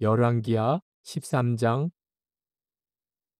열왕기하 13장.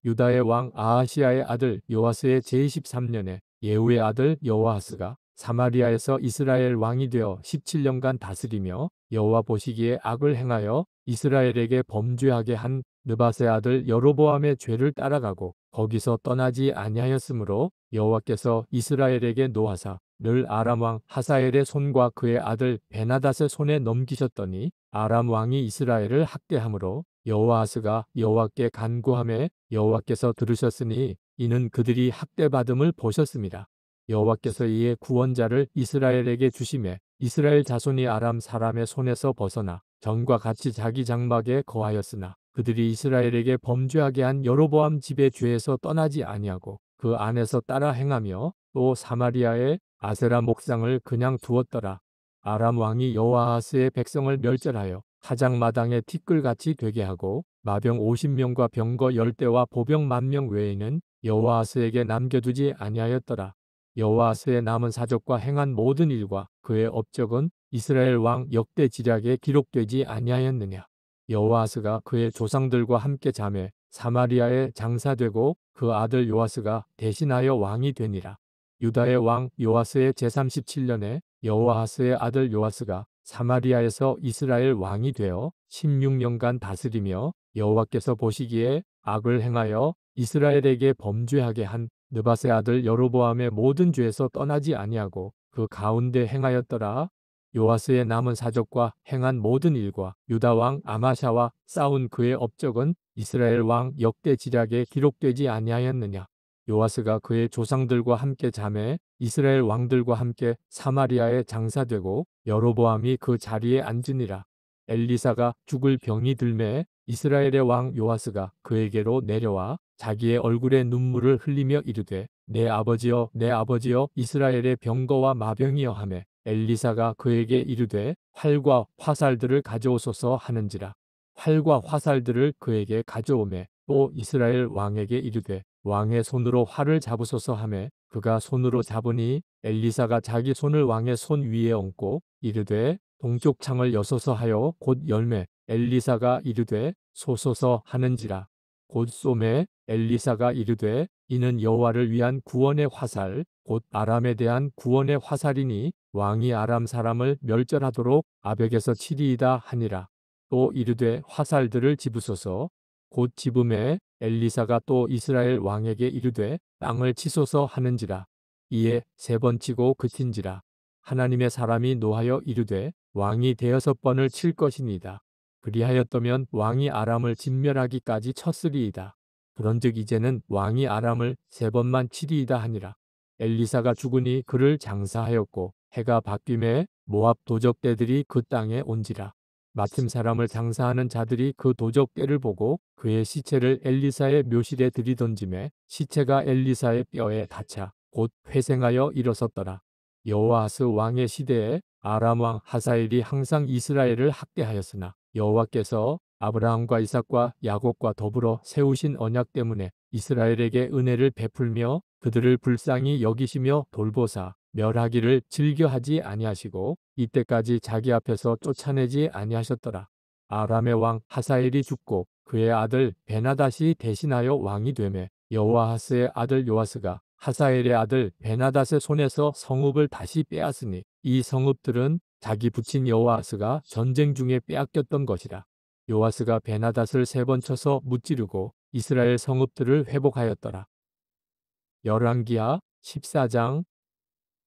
유다의 왕 아하시야의 아들 요아스의 제23년에 예후의 아들 여호아하스가 사마리아에서 이스라엘 왕이 되어 17년간 다스리며 여호와 보시기에 악을 행하여 이스라엘에게 범죄하게 한 느밧의 아들 여로보암의 죄를 따라가고 거기서 떠나지 아니하였으므로 여호와께서 이스라엘에게 노하사 늘 아람 왕 하사엘의 손과 그의 아들 베나닷의 손에 넘기셨더니 아람 왕이 이스라엘을 학대하므로 여호아하스가 여호와께 간구하매 여호와께서 들으셨으니 이는 그들이 학대받음을 보셨습니다. 여호와께서 이에 구원자를 이스라엘에게 주시매 이스라엘 자손이 아람 사람의 손에서 벗어나 전과 같이 자기 장막에 거하였으나 그들이 이스라엘에게 범죄하게 한 여로보암 집의 죄에서 떠나지 아니하고 그 안에서 따라 행하며 또 사마리아의 아세라 목상을 그냥 두었더라. 아람 왕이 여호아하스의 백성을 멸절하여 타작마당에 티끌같이 되게 하고 마병 50명과 병거 10대와 보병 10,000명 외에는 여호아하스에게 남겨두지 아니하였더라. 여호아하스의 남은 사적과 행한 모든 일과 그의 업적은 이스라엘 왕 역대 지략에 기록되지 아니하였느냐. 여호아하스가 그의 조상들과 함께 잠에 사마리아에 장사되고 그 아들 요아스가 대신하여 왕이 되니라. 유다의 왕 요아스의 제37년에 여호아하스의 아들 요아스가 사마리아에서 이스라엘 왕이 되어 16년간 다스리며 여호와께서 보시기에 악을 행하여 이스라엘에게 범죄하게 한 느밧의 아들 여로보암의 모든 죄에서 떠나지 아니하고 그 가운데 행하였더라. 요아스의 남은 사적과 행한 모든 일과 유다 왕 아마샤와 싸운 그의 업적은 이스라엘 왕 역대 지략에 기록되지 아니하였느냐. 요아스가 그의 조상들과 함께 잠에 이스라엘 왕들과 함께 사마리아에 장사되고 여로보암이 그 자리에 앉으니라. 엘리사가 죽을 병이 들매 이스라엘의 왕 요아스가 그에게로 내려와 자기의 얼굴에 눈물을 흘리며 이르되 내 아버지여 내 아버지여 이스라엘의 병거와 마병이여 하매 엘리사가 그에게 이르되 활과 화살들을 가져오소서 하는지라. 활과 화살들을 그에게 가져오매 또 이스라엘 왕에게 이르되 왕의 손으로 활을 잡으소서 하매 그가 손으로 잡으니 엘리사가 자기 손을 왕의 손 위에 얹고 이르되 동쪽 창을 여소서 하여 곧 열매 엘리사가 이르되 쏘소서 하는지라. 곧 쏘매 엘리사가 이르되 이는 여호와를 위한 구원의 화살 곧 아람에 대한 구원의 화살이니 왕이 아람 사람을 멸절하도록 아벡에서 치리이다 하니라. 또 이르되 화살들을 집으소서. 곧 집음에 엘리사가 또 이스라엘 왕에게 이르되 땅을 치소서 하는지라. 이에 3번 치고 그친지라. 하나님의 사람이 노하여 이르되 왕이 6번을 칠 것이니이다. 그리하였더면 왕이 아람을 진멸하기까지 쳤으리이다. 그런즉 이제는 왕이 아람을 3번만 치리이다 하니라. 엘리사가 죽으니 그를 장사하였고 해가 바뀜에 모압 도적대들이 그 땅에 온지라. 마침 사람을 장사하는 자들이 그 도적대를 보고 그의 시체를 엘리사의 묘실에 들이던지매 시체가 엘리사의 뼈에 닿자 곧 회생하여 일어섰더라. 여호아하스 왕의 시대에 아람 왕 하사엘이 항상 이스라엘을 학대하였으나 여호와께서 아브라함과 이삭과 야곱과 더불어 세우신 언약 때문에 이스라엘에게 은혜를 베풀며 그들을 불쌍히 여기시며 돌보사 멸하기를 즐겨하지 아니하시고 이때까지 자기 앞에서 쫓아내지 아니하셨더라. 아람의 왕 하사엘이 죽고 그의 아들 베나닷이 대신하여 왕이 되매 여호아하스의 아들 요아스가 하사엘의 아들 베나닷의 손에서 성읍을 다시 빼앗으니 이 성읍들은 자기 부친 여호아스가 전쟁 중에 빼앗겼던 것이라. 요아스가 베나닷을 3번 쳐서 무찌르고 이스라엘 성읍들을 회복하였더라. 열왕기하 14장.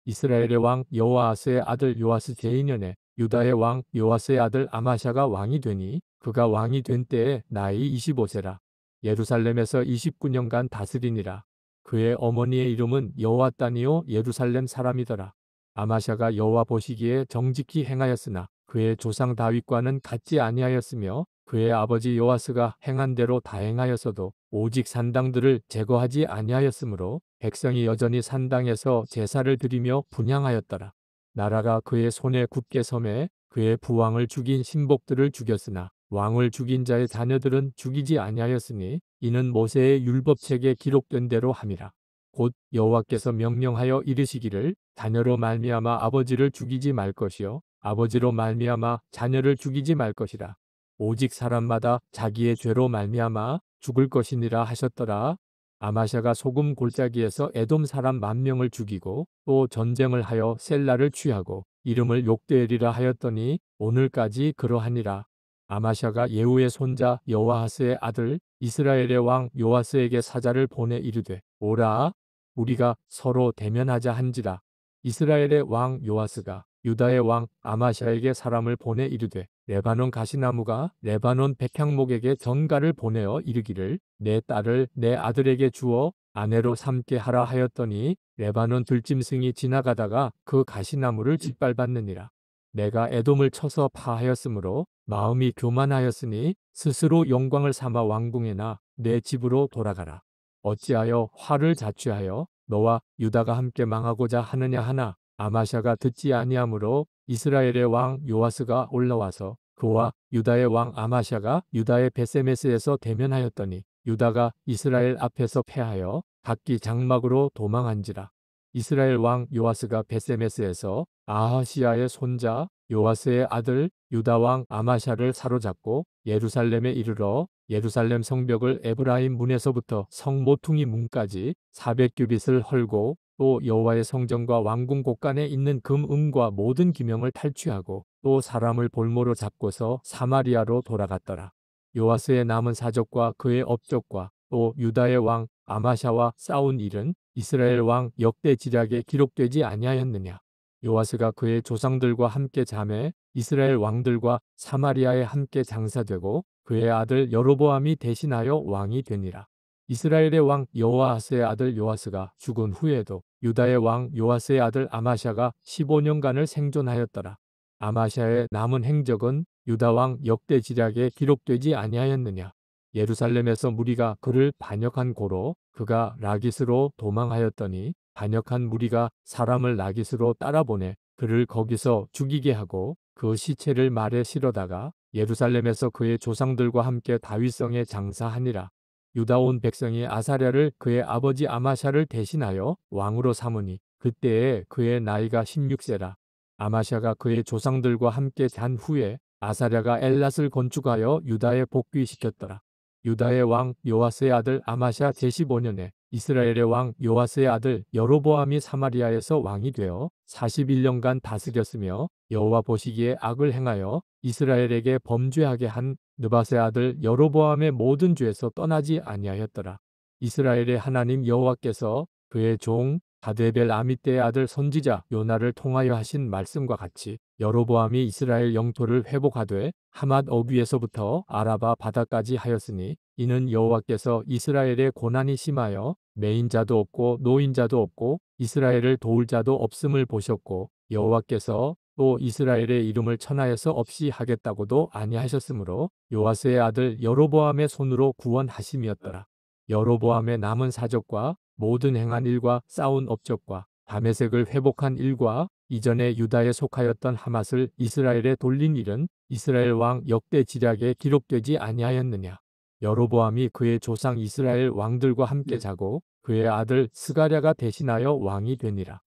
이스라엘의 왕 여호아하스의 아들 요아스 제2년에 유다의 왕 요아스의 아들 아마샤가 왕이 되니 그가 왕이 된 때에 나이 25세라. 예루살렘에서 29년간 다스리니라. 그의 어머니의 이름은 여호아따니요 예루살렘 사람이더라. 아마샤가 여호와 보시기에 정직히 행하였으나 그의 조상 다윗과는 같지 아니하였으며 그의 아버지 요아스가 행한 대로 다 행하였어도 오직 산당들을 제거하지 아니하였으므로 백성이 여전히 산당에서 제사를 드리며 분향하였더라. 나라가 그의 손에 굳게 섬에 그의 부왕을 죽인 신복들을 죽였으나 왕을 죽인 자의 자녀들은 죽이지 아니하였으니 이는 모세의 율법책에 기록된 대로 함이라. 곧 여호와께서 명령하여 이르시기를 자녀로 말미암아 아버지를 죽이지 말 것이요 아버지로 말미암아 자녀를 죽이지 말 것이라. 오직 사람마다 자기의 죄로 말미암아 죽을 것이니라 하셨더라. 아마샤가 소금 골짜기에서 에돔 사람 10,000명을 죽이고 또 전쟁을 하여 셀라를 취하고 이름을 욕되리라 하였더니 오늘까지 그러하니라. 아마샤가 예후의 손자 여호아하스의 아들 이스라엘의 왕 요아스에게 사자를 보내 이르되 오라 우리가 서로 대면하자 한지라. 이스라엘의 왕 요아스가 유다의 왕 아마샤에게 사람을 보내 이르되 레바논 가시나무가 레바논 백향목에게 전가를 보내어 이르기를 내 딸을 내 아들에게 주어 아내로 삼게 하라 하였더니 레바논 들짐승이 지나가다가 그 가시나무를 짓밟았느니라. 내가 에돔을 쳐서 파하였으므로 마음이 교만하였으니 스스로 영광을 삼아 왕궁에나 내 집으로 돌아가라. 어찌하여 화를 자취하여 너와 유다가 함께 망하고자 하느냐 하나 아마샤가 듣지 아니하므로 이스라엘의 왕 요아스가 올라와서 그와 유다의 왕 아마샤가 유다의 베세메스에서 대면하였더니 유다가 이스라엘 앞에서 패하여 각기 장막으로 도망한지라. 이스라엘 왕 요아스가 베세메스에서 아하시아의 손자 요아스의 아들 유다 왕 아마샤를 사로잡고 예루살렘에 이르러 예루살렘 성벽을 에브라임 문에서부터 성 모퉁이 문까지 400규빗을 헐고 또 여호와의 성전과 왕궁 곳간에 있는 금 은과 모든 기명을 탈취하고 또 사람을 볼모로 잡고서 사마리아로 돌아갔더라. 요아스의 남은 사적과 그의 업적과 또 유다의 왕 아마샤와 싸운 일은 이스라엘 왕 역대지략에 기록되지 아니하였느냐. 요아스가 그의 조상들과 함께 잠에 이스라엘 왕들과 사마리아에 함께 장사되고 그의 아들 여로보암이 대신하여 왕이 되니라. 이스라엘의 왕 여호아스의 아들 요아스가 죽은 후에도 유다의 왕 요아스의 아들 아마샤가 15년간을 생존하였더라. 아마샤의 남은 행적은 유다 왕 역대지략에 기록되지 아니하였느냐. 예루살렘에서 무리가 그를 반역한 고로 그가 라기스로 도망하였더니 반역한 무리가 사람을 라기스로 따라보내 그를 거기서 죽이게 하고 그 시체를 말에 실어다가 예루살렘에서 그의 조상들과 함께 다윗성에 장사하니라. 유다 온 백성이 아사랴를 그의 아버지 아마샤를 대신하여 왕으로 삼으니 그때에 그의 나이가 16세라. 아마샤가 그의 조상들과 함께 잔 후에 아사랴가 엘랏을 건축하여 유다에 복귀시켰더라. 유다의 왕 요아스의 아들 아마샤 제15년에 이스라엘의 왕 요아스의 아들 여로보암이 사마리아에서 왕이 되어 41년간 다스렸으며 여호와 보시기에 악을 행하여 이스라엘에게 범죄하게 한 느밧의 아들 여로보암의 모든 죄에서 떠나지 아니하였더라. 이스라엘의 하나님 여호와께서 그의 종 가데벨 아미떼의 아들 선지자 요나를 통하여 하신 말씀과 같이 여로보암이 이스라엘 영토를 회복하되 하맛 어귀에서부터 아라바 바다까지 하였으니 이는 여호와께서 이스라엘의 고난이 심하여 매인자도 없고 노인자도 없고 이스라엘을 도울 자도 없음을 보셨고 여호와께서 또 이스라엘의 이름을 천하에서 없이 하겠다고도 아니하셨으므로 요아스의 아들 여로보암의 손으로 구원하심이었더라. 여로보암의 남은 사적과 모든 행한 일과 싸운 업적과 다메섹을 회복한 일과 이전에 유다에 속하였던 하맛을 이스라엘에 돌린 일은 이스라엘 왕 역대지략에 기록되지 아니하였느냐. 여로보암이 그의 조상 이스라엘 왕들과 함께 자고 그의 아들 스가랴가 대신하여 왕이 되니라.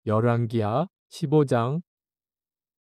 열왕기하 15장.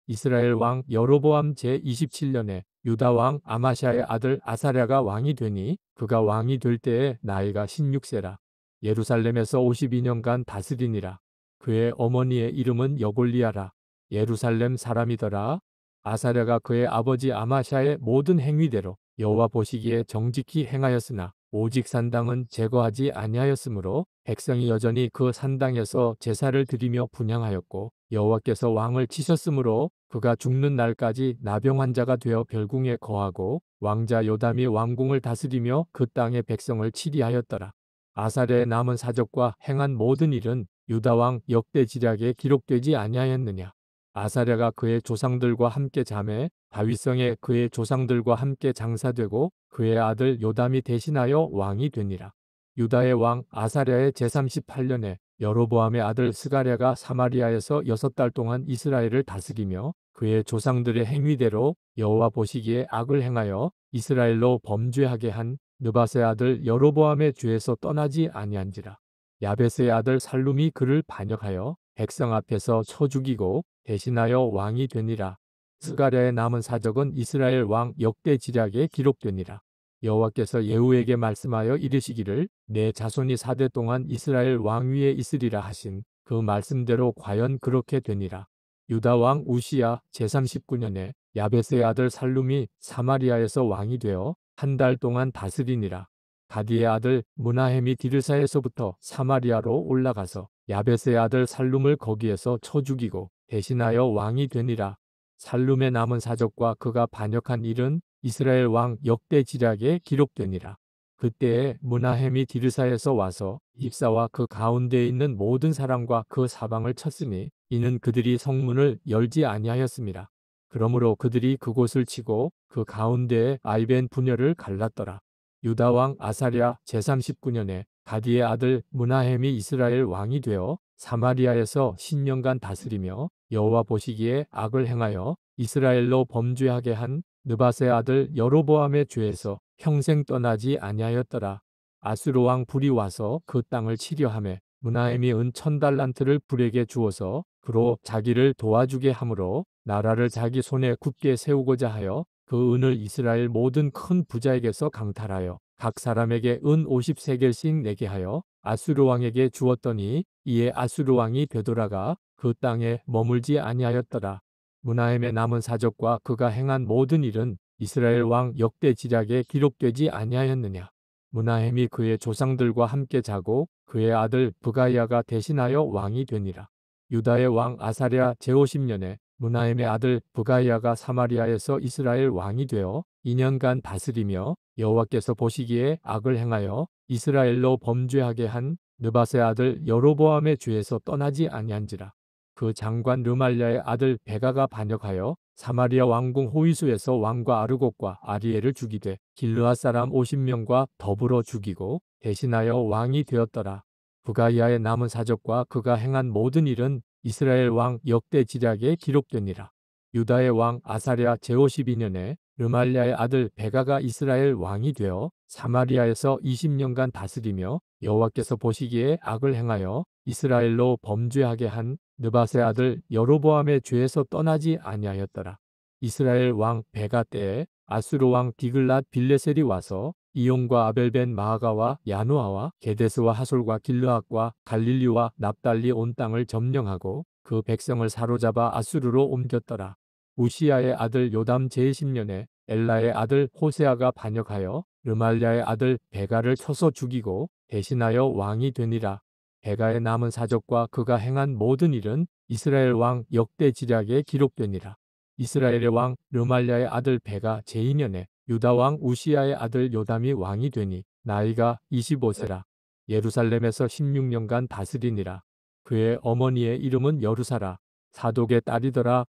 이스라엘 왕 여로보암 제27년에 유다 왕 아마샤의 아들 아사랴가 왕이 되니 그가 왕이 될 때에 나이가 16세라. 예루살렘에서 52년간 다스리니라. 그의 어머니의 이름은 여골리아라. 예루살렘 사람이더라. 아사랴가 그의 아버지 아마샤의 모든 행위대로 여호와 보시기에 정직히 행하였으나 오직 산당은 제거하지 아니하였으므로 백성이 여전히 그 산당에서 제사를 드리며 분향하였고 여호와께서 왕을 치셨으므로 그가 죽는 날까지 나병 환자가 되어 별궁에 거하고 왕자 요담이 왕궁을 다스리며 그 땅의 백성을 치리하였더라. 아사랴의 남은 사적과 행한 모든 일은 유다 왕 역대지략에 기록되지 아니하였느냐. 아사랴가 그의 조상들과 함께 잠에 다윗성에 그의 조상들과 함께 장사되고 그의 아들 요담이 대신하여 왕이 되니라. 유다의 왕 아사랴의 제38년에 여로보암의 아들 스가랴가 사마리아에서 6달 동안 이스라엘을 다스리며 그의 조상들의 행위대로 여호와 보시기에 악을 행하여 이스라엘로 범죄하게 한 느밧의 아들 여로보암의 죄에서 떠나지 아니한지라. 야벳의 아들 살룸이 그를 반역하여 백성 앞에서 쳐 죽이고 대신하여 왕이 되니라. 스가랴의 남은 사적은 이스라엘 왕 역대지략에 기록되니라. 여호와께서 예후에게 말씀하여 이르시기를 내 자손이 4대 동안 이스라엘 왕 위에 있으리라 하신 그 말씀대로 과연 그렇게 되니라. 유다 왕 우시야 제39년에 야베스의 아들 살룸이 사마리아에서 왕이 되어 한 달 동안 다스리니라. 가디의 아들 므나헴이 디르사에서부터 사마리아로 올라가서 야베스의 아들 살룸을 거기에서 쳐 죽이고 대신하여 왕이 되니라. 살룸의 남은 사적과 그가 반역한 일은 이스라엘 왕 역대지략에 기록되니라. 그때에 므나헴이 디르사에서 와서 입사와 그 가운데에 있는 모든 사람과 그 사방을 쳤으니 이는 그들이 성문을 열지 아니하였습니다. 그러므로 그들이 그곳을 치고 그 가운데에 아이벤 분열을 갈랐더라. 유다 왕 아사랴 제39년에 가디의 아들 므나헴이 이스라엘 왕이 되어 사마리아에서 10년간 다스리며 여호와 보시기에 악을 행하여 이스라엘로 범죄하게 한 느밧의 아들 여로보암의 죄에서 평생 떠나지 아니하였더라. 아수르 왕 불이 와서 그 땅을 치려하매 므나헴이 은 1000달란트를 불에게 주어서 그로 자기를 도와주게 하므로 나라를 자기 손에 굳게 세우고자 하여 그 은을 이스라엘 모든 큰 부자에게서 강탈하여 각 사람에게 은 50세겔씩 내게 하여 아수르 왕에게 주었더니 이에 아수르 왕이 되돌아가 그 땅에 머물지 아니하였더라. 므나헴의 남은 사적과 그가 행한 모든 일은 이스라엘 왕 역대지략에 기록되지 아니하였느냐. 므나헴이 그의 조상들과 함께 자고 그의 아들 브가이아가 대신하여 왕이 되니라. 유다의 왕 아사랴 제50년에 므나헴의 아들 브가이아가 사마리아에서 이스라엘 왕이 되어 2년간 다스리며 여호와께서 보시기에 악을 행하여 이스라엘로 범죄하게 한 느밧의 아들 여로보암의 죄에서 떠나지 아니한지라. 그 장관 르말랴의 아들 베가가 반역하여 사마리아 왕궁 호위수에서 왕과 아르곡과 아리엘을 죽이되 길르앗 사람 50명과 더불어 죽이고 대신하여 왕이 되었더라. 브가이아의 남은 사적과 그가 행한 모든 일은 이스라엘 왕 역대지략에 기록되니라. 유다의 왕 아사랴 제52년에 르말랴의 아들 베가가 이스라엘 왕이 되어 사마리아에서 20년간 다스리며 여호와께서 보시기에 악을 행하여 이스라엘로 범죄하게 한 느밧의 아들 여로보암의 죄에서 떠나지 아니하였더라. 이스라엘 왕 베가 때에 아수르 왕 디글랏 빌레셀이 와서 이용과 아벨벤 마아가와 야누아와 게데스와 하솔과 길르앗과 갈릴리와 납달리 온 땅을 점령하고 그 백성을 사로잡아 아수르로 옮겼더라. 우시야의 아들 요담 제10년에 엘라의 아들 호세아가 반역하여 르말랴의 아들 베가를 쳐서 죽이고 대신하여 왕이 되니라. 베가의 남은 사적과 그가 행한 모든 일은 이스라엘 왕 역대지략에 기록되니라. 이스라엘의 왕 르말랴의 아들 베가 제2년에 유다 왕 우시야의 아들 요담이 왕이 되니 나이가 25세라. 예루살렘에서 16년간 다스리니라. 그의 어머니의 이름은 여루사라. 사독의 딸이더라.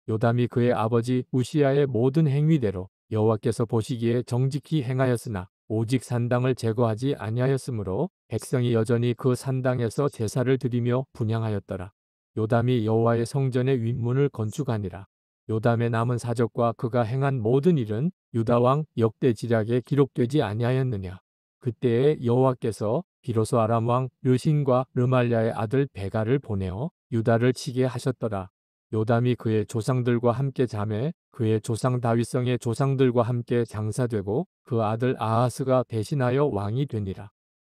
요담이 그의 아버지 우시야의 모든 행위대로 여호와께서 보시기에 정직히 행하였으나 오직 산당을 제거하지 아니하였으므로 백성이 여전히 그 산당에서 제사를 드리며 분향하였더라. 요담이 여호와의 성전의 윗문을 건축하니라. 요담의 남은 사적과 그가 행한 모든 일은 유다 왕 역대지략에 기록되지 아니하였느냐. 그때에 여호와께서 비로소 아람 왕 르신과 르말랴의 아들 베가를 보내어 유다를 치게 하셨더라. 요담이 그의 조상들과 함께 잠에 그의 조상 다윗성의 조상들과 함께 장사되고 그 아들 아하스가 대신하여 왕이 되니라.